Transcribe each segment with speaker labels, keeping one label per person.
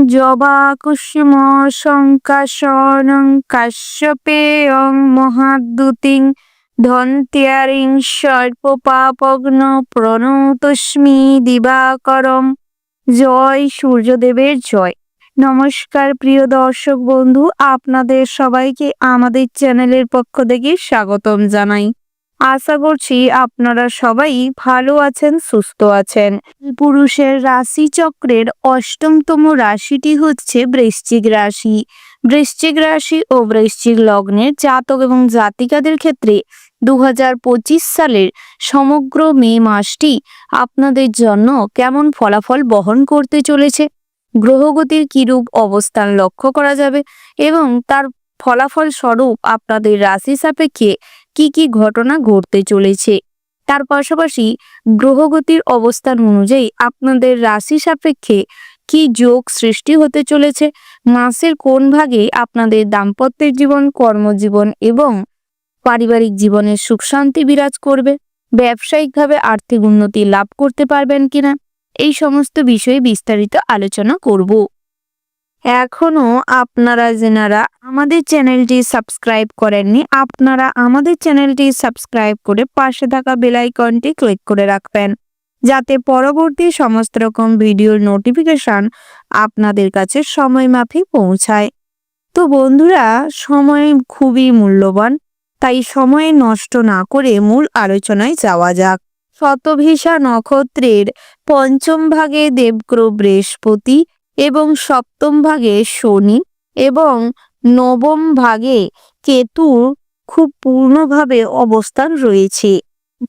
Speaker 1: জবা কুসুম শঙ্কাশনং কাশ্যপেয়ং মহাদ্যুতিং ধন্ত্যারিং সর্পপাপগ্ন প্রণতস্মি দিবাকরম। জয় সূর্যদেবের জয়। নমস্কার প্রিয় দর্শক বন্ধু, আপনাদের সবাইকে আমাদের চ্যানেলের পক্ষ থেকে স্বাগতম জানাই। আশা করছি আপনারা সবাই ভালো আছেন, সুস্থ আছেন। পুরুষের রাশি চক্রের অষ্টমতম রাশিটি হচ্ছে বৃশ্চিক রাশি। বৃশ্চিক রাশি ও বৃশ্চিক লগ্নের জাতক এবং জাতিকাদের ক্ষেত্রে 2025 সালের সমগ্র মে মাসটি আপনাদের জন্য কেমন ফলাফল বহন করতে চলেছে, গ্রহগতির কিরূপ অবস্থান লক্ষ্য করা যাবে এবং তার ফলাফল স্বরূপ আপনাদের রাশি সাপেক্ষে কি কি ঘটনা ঘটতে চলেছে, তার পাশাপাশি গ্রহগতির অবস্থান অনুযায়ী আপনাদের রাশি সাপেক্ষে কি যোগ সৃষ্টি হতে চলেছে, মাসের কোন ভাগে আপনাদের দাম্পত্যের জীবন, কর্মজীবন এবং পারিবারিক জীবনের সুখ শান্তি বিরাজ করবে, ব্যবসায়িকভাবে আর্থিক উন্নতি লাভ করতে পারবেন কিনা, এই সমস্ত বিষয়ে বিস্তারিত আলোচনা করব। এখনো আপনারা যারা আমাদের চ্যানেলটি সাবস্ক্রাইব করেননি, আপনারা আমাদের চ্যানেলটি সাবস্ক্রাইব করে পাশে থাকা বেল আইকনটি ক্লিক করে রাখবেন, যাতে পরবর্তী সমস্ত রকম ভিডিওর নোটিফিকেশন আপনাদের কাছে সময় মাফিক পৌঁছায়। তো বন্ধুরা, সময় খুবই মূল্যবান, তাই সময় নষ্ট না করে মূল আলোচনায় যাওয়া যাক। শতভিষা নক্ষত্রের পঞ্চম ভাগে দেবগ্রহ বৃহস্পতি এবং সপ্তম ভাগে শনি এবং নবম ভাগে কেতুর খুব পূর্ণভাবে অবস্থান রয়েছে,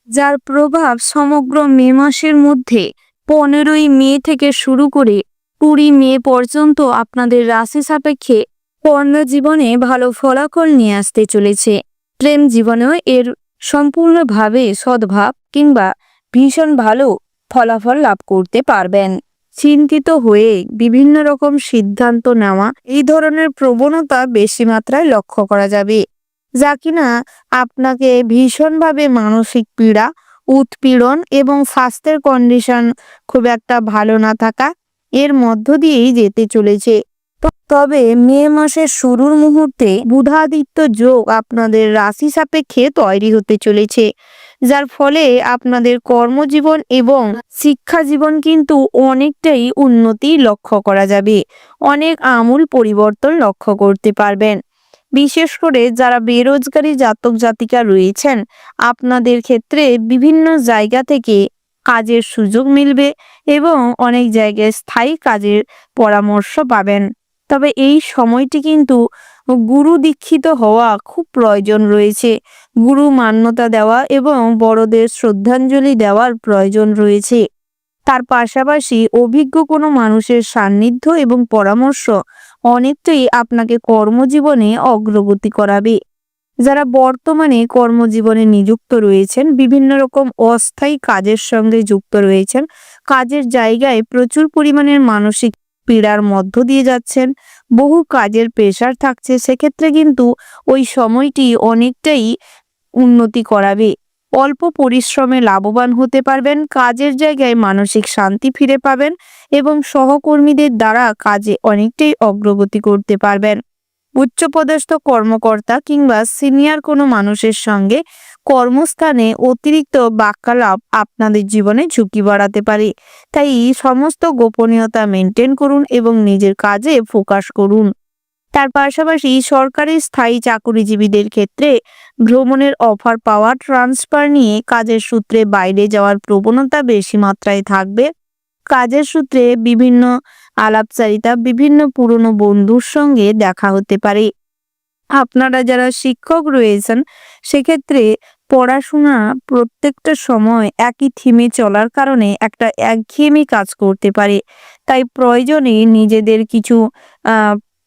Speaker 1: যার প্রভাব সমগ্র মে মাসের মধ্যে 15ই মে থেকে শুরু করে 20 মে পর্যন্ত আপনাদের রাশি সাপেক্ষে কর্মজীবনে ভালো ফলাফল নিয়ে আসতে চলেছে। প্রেম জীবনেও এর সম্পূর্ণভাবে সদ্ভাব কিংবা ভীষণ ভালো ফলাফল লাভ করতে পারবেন। চিন্তিত হয়ে বিভিন্ন রকম সিদ্ধান্ত নেওয়া, এই ধরনের প্রবণতা বেশি মাত্রায় লক্ষ্য করা যাবে, যা কিনা আপনাকে ভীষণভাবে মানসিক পীড়া, উৎপীড়ন এবং স্বাস্থ্যের কন্ডিশন খুব একটা ভালো না থাকা এর মধ্য দিয়েই যেতে চলেছে। তবে মে মাসের শুরুর মুহূর্তে বুধাদিত্য যোগ আপনাদের রাশি সাপেক্ষে তৈরি হতে চলেছে, যার ফলে আপনাদের কর্মজীবন এবং শিক্ষা জীবন কিন্তু অনেকটাই উন্নতি লক্ষ্য করা যাবে, অনেক আমূল পরিবর্তন লক্ষ্য করতে পারবেন। বিশেষ করে যারা বেরোজগারি জাতক জাতিকা রয়েছেন, আপনাদের ক্ষেত্রে বিভিন্ন জায়গা থেকে কাজের সুযোগ মিলবে এবং অনেক জায়গায় স্থায়ী কাজের পরামর্শ পাবেন। তবে এই সময়টি কিন্তু গুরু দীক্ষিত হওয়া খুব প্রয়োজন রয়েছে, গুরু মান্যতা দেওয়া এবং বড়দের শ্রদ্ধাঞ্জলি দেওয়ার প্রয়োজন রয়েছে। তার পাশাপাশি অভিজ্ঞ কোনো মানুষের সান্নিধ্য এবং পরামর্শ অনেকটাই আপনাকে কর্মজীবনে অগ্রগতি করাবে। যারা বর্তমানে কর্মজীবনে নিযুক্ত রয়েছেন, বিভিন্ন রকম অস্থায়ী কাজের সঙ্গে যুক্ত রয়েছেন, কাজের জায়গায় প্রচুর পরিমাণের মানসিক পীড়ার মধ্য দিয়ে যাচ্ছেন, বহু কাজের প্রেশার থাকছে, সেক্ষেত্রে কিন্তু ওই সময়টি অনেকটাই উন্নতি করাবে। অল্প পরিশ্রমে লাভবান হতে পারবেন, কাজের জায়গায় মানসিক শান্তি ফিরে পাবেন এবং সহকর্মীদের দ্বারা কাজে অনেকটাই অগ্রগতি করতে পারবেন। উচ্চপদস্থ কর্মকর্তা কিংবা সিনিয়র কোনো মানুষের সঙ্গে কর্মস্থানে অতিরিক্ত বাক্যালাপ আপনাদের জীবনে ঝুঁকি বাড়াতে পারে, তাই সমস্ত গোপনীয়তা মেনটেন করুন এবং নিজের কাজে ফোকাস করুন। তার পাশাপাশি সরকারি স্থায়ী চাকরিজীবীদের ক্ষেত্রে ভ্রমণের অফার পাওয়া, ট্রান্সফার নিয়ে কাজের সূত্রে বাইরে যাওয়ার প্রবণতা বেশি মাত্রায় থাকবে। কাজের সূত্রে বিভিন্ন আলাপচারিতা, বিভিন্ন পুরনো বন্ধুর সঙ্গে দেখা হতে পারে। আপনারা যারা শিক্ষক রয়েছেন, সেক্ষেত্রে পড়াশোনা প্রত্যেকটা সময় একই থিমে চলার কারণে একটা একঘেয়েমি কাজ করতে পারে, তাই প্রয়োজনে নিজেদের কিছু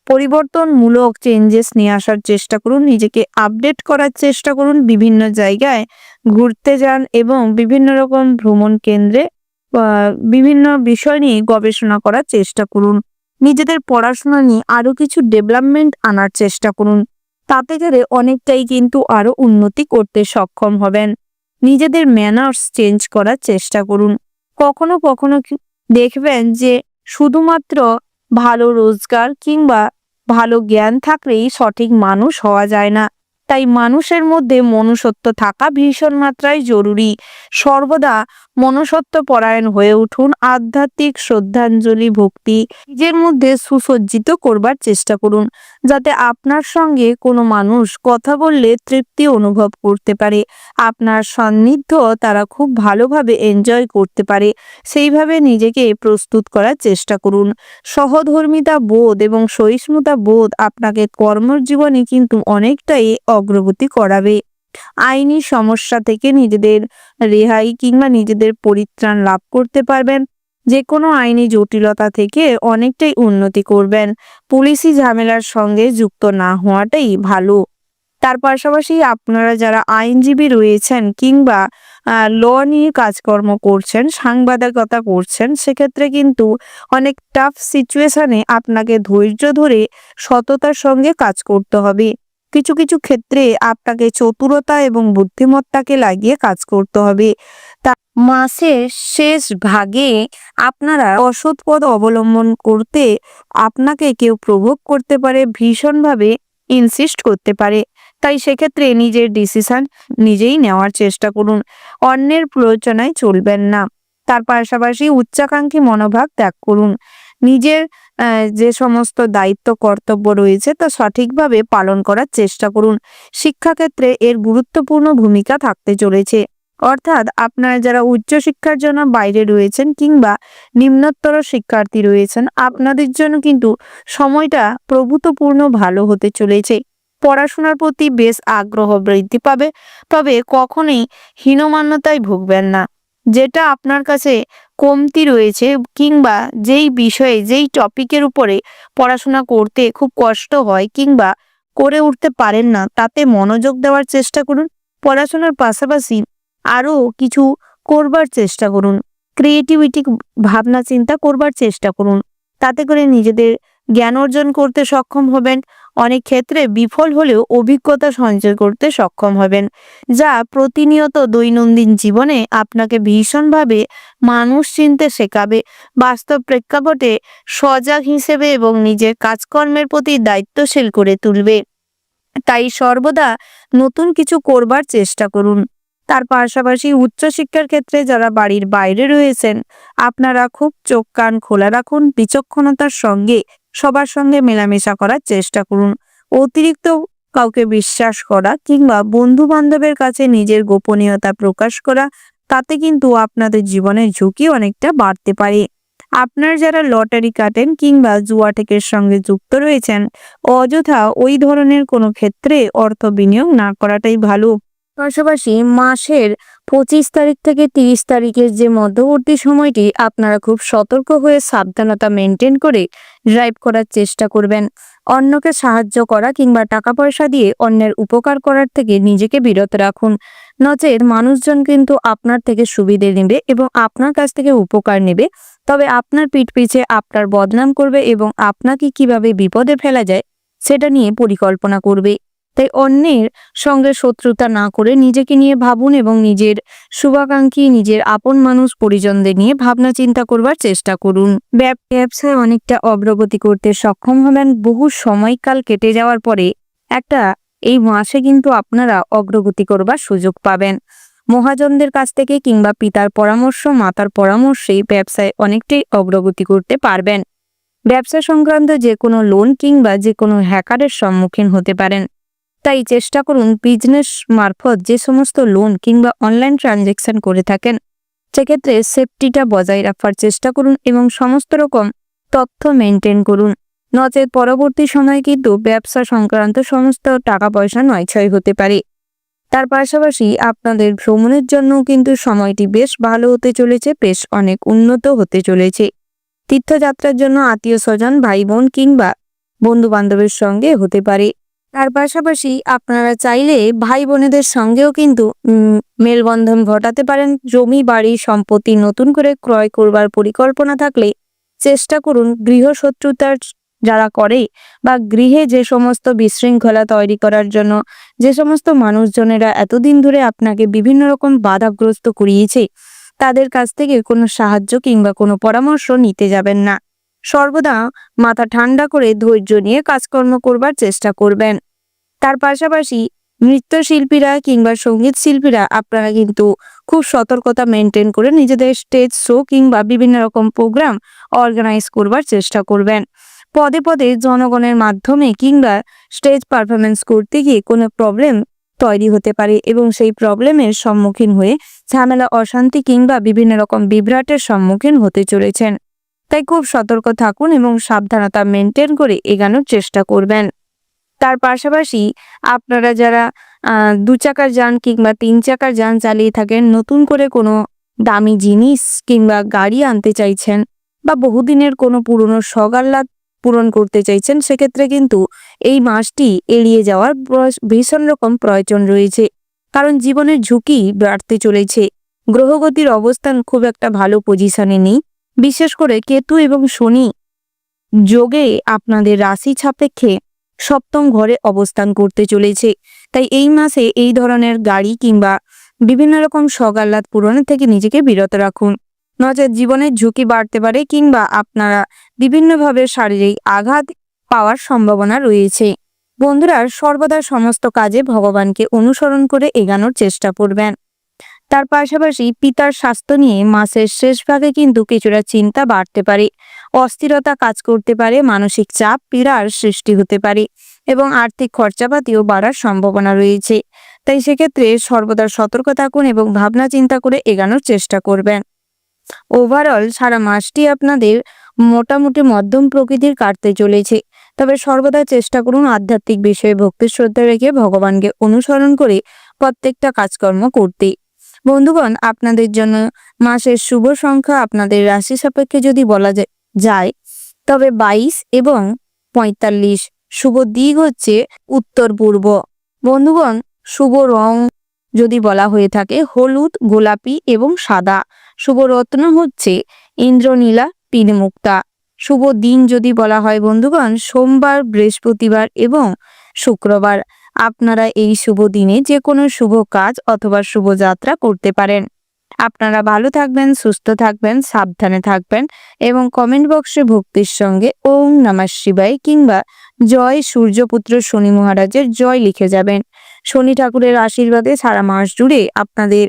Speaker 1: পরিবর্তনমূলক চেঞ্জেস নিয়ে আসার চেষ্টা করুন, নিজেকে আপডেট করার চেষ্টা করুন, বিভিন্ন জায়গায় ঘুরতে যান এবং বিভিন্ন রকম ভ্রমণ কেন্দ্রে বিভিন্ন বিষয় নিয়ে গবেষণা করার চেষ্টা করুন। নিজেদের পড়াশোনা নিয়ে আরো কিছু ডেভেলপমেন্ট আনার চেষ্টা করুন, তাতে করে অনেকটাই কিন্তু আরো উন্নতি করতে সক্ষম হবেন। নিজেদের ম্যানার্স চেঞ্জ করার চেষ্টা করুন। কখনো কখনো দেখবেন যে শুধুমাত্র ভালো রোজগার কিংবা ভালো জ্ঞান থাকলেই সঠিক মানুষ হওয়া যায় না। তাই মানুষের মধ্যে মনুষ্যত্ব থাকা ভীষণ মাত্রায় জরুরি। সর্বদা মনুষ্যত্ব পরায়ণ হয়ে উঠুন। আধ্যাত্মিক শ্রদ্ধাঞ্জলি ভক্তি নিজের মধ্যে সুসজ্জিত করবার চেষ্টা করুন, যাতে আপনার সঙ্গে কোনো মানুষ কথা বললে তৃপ্তি অনুভব করতে পারে, আপনার সান্নিধ্য তারা খুব ভালোভাবে এনজয় করতে পারে। সেইভাবে নিজেকে প্রস্তুত করার চেষ্টা করুন। সহধর্মিতা বোধ এবং সহিষ্ণুতা বোধ আপনাকে কর্মজীবনে কিন্তু অনেকটাই অগ্রগতি করাবে। আইনি সমস্যা থেকে নিজেদের রেহাই কিংবা নিজেদের পরিত্রাণ লাভ করতে পারবেন। যে কোনো আইনি জটিলতা থেকে অনেকটাই উন্নতি করবেন। পুলিশি ঝামেলার সঙ্গে যুক্ত না হওয়াটাই ভালো। তার পাশাপাশি আপনারা যারা আইনজীবী রয়েছেন কিংবা ল নিয়ে কাজকর্ম করছেন, সাংবাদিকতা করছেন, সেক্ষেত্রে কিন্তু অনেক টাফ সিচুয়েশনে আপনাকে ধৈর্য ধরে সততার সঙ্গে কাজ করতে হবে। কিছু কিছু ক্ষেত্রে আপনাকে চতুরতা এবং বুদ্ধিমত্তাকে লাগিয়ে কাজ করতে হবে। তা মাসের শেষ ভাগে আপনারা অসৎ পথ অবলম্বন করতে আপনাকে কেউ প্রভোগ করতে পারে, ভীষণভাবে ইনসিস্ট করতে পারে। তাই সেক্ষেত্রে নিজের ডিসিশন নিজেই নেওয়ার চেষ্টা করুন। অন্যের প্ররোচনায় চলবেন না। তার পাশাপাশি উচ্চাকাঙ্ক্ষী মনোভাব ত্যাগ করুন। নিজের যে সমস্ত দায়িত্ব কর্তব্য রয়েছে তা সঠিকভাবে পালন করার চেষ্টা করুন। শিক্ষাক্ষেত্রে এর গুরুত্বপূর্ণ ভূমিকা থাকতে চলেছে। অর্থাৎ আপনারা যারা উচ্চশিক্ষার জন্য বাইরে রয়েছেন কিংবা নিম্নতর শিক্ষার্থী রয়েছেন, আপনাদের জন্য কিন্তু সময়টা প্রভূতপূর্ণ ভালো হতে চলেছে। পড়াশোনার প্রতি বেশ আগ্রহ বৃদ্ধি পাবে, তবে কখনোই হীনমান্যতায় ভুগবেন না। যেটা আপনার কাছে কমতি রয়েছে কিংবা যেই বিষয়ে যেই টপিকের উপরে পড়াশোনা করতে খুব কষ্ট হয় কিংবা করে উঠতে পারেন না, তাতে মনোযোগ দেওয়ার চেষ্টা করুন। পড়াশোনার পাশাপাশি আরও কিছু করবার চেষ্টা করুন। ক্রিয়েটিভিটি ভাবনা চিন্তা করবার চেষ্টা করুন। তাতে করে নিজেদের জ্ঞান অর্জন করতে সক্ষম হবেন। অনেক ক্ষেত্রে বিফল হলেও অভিজ্ঞতা সঞ্চয় করতে সক্ষম হবেন, যা প্রতিনিয়ত দৈনন্দিন জীবনে আপনাকে ভীষণভাবে মানুষ চিনতে শেখাবে, বাস্তব প্রেক্ষাপটে সজাগ হিসেবে এবং নিজের কাজকর্মের প্রতি দায়িত্বশীল করে তুলবে। তাই সর্বদা নতুন কিছু করবার চেষ্টা করুন। তার পাশাপাশি উচ্চশিক্ষার ক্ষেত্রে যারা বাড়ির বাইরে রয়েছেন, আপনারা খুব চোখ কান খোলা রাখুন। বিচক্ষণতার সঙ্গে সবার সঙ্গে মেলামেশা করার চেষ্টা করুন। অতিরিক্ত কাউকে বিশ্বাস করা কিংবা বন্ধু বান্ধবের কাছে নিজের গোপনীয়তা প্রকাশ করা, তাতে কিন্তু আপনাদের জীবনের ঝুঁকি অনেকটা বাড়তে পারে। আপনার যারা লটারি কাটেন কিংবা জুয়া টেকের সঙ্গে যুক্ত রয়েছেন, অযথা ওই ধরনের কোনো ক্ষেত্রে অর্থ বিনিয়োগ না করাটাই ভালো। পাশাপাশি মাসের 25 তারিখ থেকে 30 তারিখের যে মধ্যবর্তী সময়টি আপনারা খুব সতর্ক হয়ে সাবধানতা মেনটেন করে ড্রাইভ করার চেষ্টা করবেন। অন্যকে সাহায্য করা কিংবা টাকা পয়সা দিয়ে অন্যের উপকার করার থেকে নিজেকে বিরত রাখুন। নচেৎ মানুষজন কিন্তু আপনার থেকে সুবিধে নেবে এবং আপনার কাছ থেকে উপকার নেবে, তবে আপনার পিঠ পিছে আপনার বদনাম করবে এবং আপনাকে কিভাবে বিপদে ফেলা যায় সেটা নিয়ে পরিকল্পনা করবে। তাই অন্যের সঙ্গে শত্রুতা না করে নিজেকে নিয়ে ভাবুন এবং নিজের শুভাকাঙ্ক্ষী, নিজের আপন মানুষ পরিজনদের নিয়ে ভাবনা চিন্তা করবার চেষ্টা করুন। ব্যবসায় অনেকটা অগ্রগতি করতে সক্ষম হবেন। বহু সময়কাল কেটে যাওয়ার পরে এই মাসে কিন্তু আপনারা অগ্রগতি করবার সুযোগ পাবেন। মহাজনদের কাছ থেকে কিংবা পিতার পরামর্শ, মাতার পরামর্শে ব্যবসায় অনেকটাই অগ্রগতি করতে পারবেন। ব্যবসা সংক্রান্ত যে কোনো লোন কিংবা যে কোনো হ্যাকারের সম্মুখীন হতে পারেন। তাই চেষ্টা করুন বিজনেস মারফত যে সমস্ত লোন কিংবা অনলাইন ট্রানজ্যাকশন করে থাকেন, সেক্ষেত্রে সেফটিটা বজায় রাখার চেষ্টা করুন এবং সমস্ত রকম তথ্য মেনটেন করুন। নচেৎ পরবর্তী সময়ে কিন্তু ব্যবসা সংক্রান্ত সমস্ত টাকা পয়সা নয়ছয় হতে পারে। তার পাশাপাশি আপনাদের ভ্রমণের জন্য কিন্তু সময়টি বেশ ভালো হতে চলেছে, বেশ অনেক উন্নত হতে চলেছে। তীর্থযাত্রার জন্য আত্মীয় স্বজন, ভাই বোন কিংবা বন্ধু বান্ধবের সঙ্গে হতে পারে। তার পাশাপাশি আপনারা চাইলে ভাই বোনেদের সঙ্গেও কিন্তু মেলবন্ধন ঘটাতে পারেন। জমি, বাড়ি, সম্পত্তি নতুন করে ক্রয় করবার পরিকল্পনা থাকলে চেষ্টা করুন গৃহশত্রুতার যারা করে বা গৃহে যে সমস্ত বিশৃঙ্খলা তৈরি করার জন্য যে সমস্ত মানুষজনেরা এতদিন ধরে আপনাকে বিভিন্ন রকম বাধাগ্রস্ত করিয়েছে, তাদের কাছ থেকে কোনো সাহায্য কিংবা কোনো পরামর্শ নিতে যাবেন না। সর্বদা মাথা ঠান্ডা করে ধৈর্য নিয়ে কাজকর্ম করবার চেষ্টা করবেন। তার পাশাপাশি নৃত্যশিল্পীরা কিংবা সঙ্গীত শিল্পীরা আপনারা কিন্তু খুব সতর্কতা মেনটেন করে নিজেদের স্টেজ শো কিংবা বিভিন্ন রকম প্রোগ্রাম অর্গানাইজ করবার চেষ্টা করবেন। পদে পদে জনগণের মাধ্যমে কিংবা স্টেজ পারফরমেন্স করতে গিয়ে কোনো প্রবলেম তৈরি হতে পারে এবং সেই প্রবলেমের সম্মুখীন হয়ে ঝামেলা, অশান্তি কিংবা বিভিন্ন রকম বিভ্রাটের সম্মুখীন হতে চলেছেন। তাই খুব সতর্ক থাকুন এবং সাবধানতা মেনটেন করে এগোনোর চেষ্টা করবেন। তার পাশাপাশি আপনারা যারা ২ চাকার যান কিংবা ৩ চাকার যান চালিয়ে থাকেন, নতুন করে কোনো দামি জিনিস কিংবা গাড়ি আনতে চাইছেন বা বহুদিনের কোনো পুরনো শখ-আহ্লাদ পূরণ করতে চাইছেন, সেক্ষেত্রে কিন্তু এই মাসটি এড়িয়ে যাওয়ার ভীষণ রকম প্রয়োজন রয়েছে। কারণ জীবনের ঝুঁকি বাড়তে চলেছে। গ্রহগতির অবস্থান খুব একটা ভালো পজিশনে নেই। বিশেষ করে কেতু এবং শনি যোগে আপনাদের রাশি সাপেক্ষে সপ্তম ঘরে অবস্থান করতে চলেছে। তাই এই মাসে এই ধরনের গাড়ি কিংবা বিভিন্ন রকম শখ-আহ্লাদ পূরণের থেকে নিজেকে বিরত রাখুন। নচেৎ জীবনের ঝুঁকি বাড়তে পারে কিংবা আপনারা বিভিন্নভাবে শারীরিক আঘাত পাওয়ার সম্ভাবনা রয়েছে। বন্ধুরা, সর্বদা সমস্ত কাজে ভগবানকে অনুসরণ করে এগোনোর চেষ্টা করবেন। তার পাশাপাশি পিতার স্বাস্থ্য নিয়ে মাসের শেষ ভাগে কিন্তু কিছুটা চিন্তা বাড়তে পারে, অস্থিরতা কাজ করতে পারে, মানসিক চাপ, পীড়ার সৃষ্টি হতে পারে এবং আর্থিক খরচাপাতিও বাড়ার সম্ভাবনা রয়েছে। তাই সেক্ষেত্রে সর্বদা সতর্ক থাকুন এবং ভাবনা চিন্তা করে এগোনোর চেষ্টা করবেন। ওভারঅল সারা মাসটি আপনাদের মোটামুটি মধ্যম প্রকৃতির কাটতে চলেছে। তবে সর্বদা চেষ্টা করুন আধ্যাত্মিক বিষয়ে ভক্তি শ্রদ্ধা রেখে ভগবানকে অনুসরণ করে প্রত্যেকটা কাজকর্ম করতে। বন্ধুগণ, আপনাদের জন্য মাসের শুভ সংখ্যা আপনাদের রাশি সাপেক্ষে যদি বলা যায় তবে 22 এবং 45। শুভ দিক হচ্ছে উত্তর পূর্ব। বন্ধুগণ, শুভ রং যদি বলা হয়ে থাকে হলুদ, গোলাপি এবং সাদা। শুভ রত্ন হচ্ছে ইন্দ্রনীলা, পিনমুক্তা। শুভ দিন যদি বলা হয় বন্ধুগণ সোমবার, বৃহস্পতিবার এবং শুক্রবার। আপনারা এই শুভ দিনে যে কোনো শুভ কাজ অথবা শুভ যাত্রা করতে পারেন। আপনারা ভালো থাকবেন, সুস্থ থাকবেন, সাবধানে থাকবেন এবং কমেন্ট বক্সে ভক্তির সঙ্গে ওম নমঃ শিবায় কিংবা জয় সূর্যপুত্র শনি মহারাজের জয় লিখে যাবেন। শনি ঠাকুরের আশীর্বাদে সারা মাস জুড়ে আপনাদের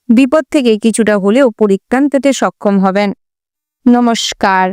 Speaker 1: বিপদ থেকে কিছুটা হলেও পরিত্রাণ পেতে সক্ষম হবেন। নমস্কার।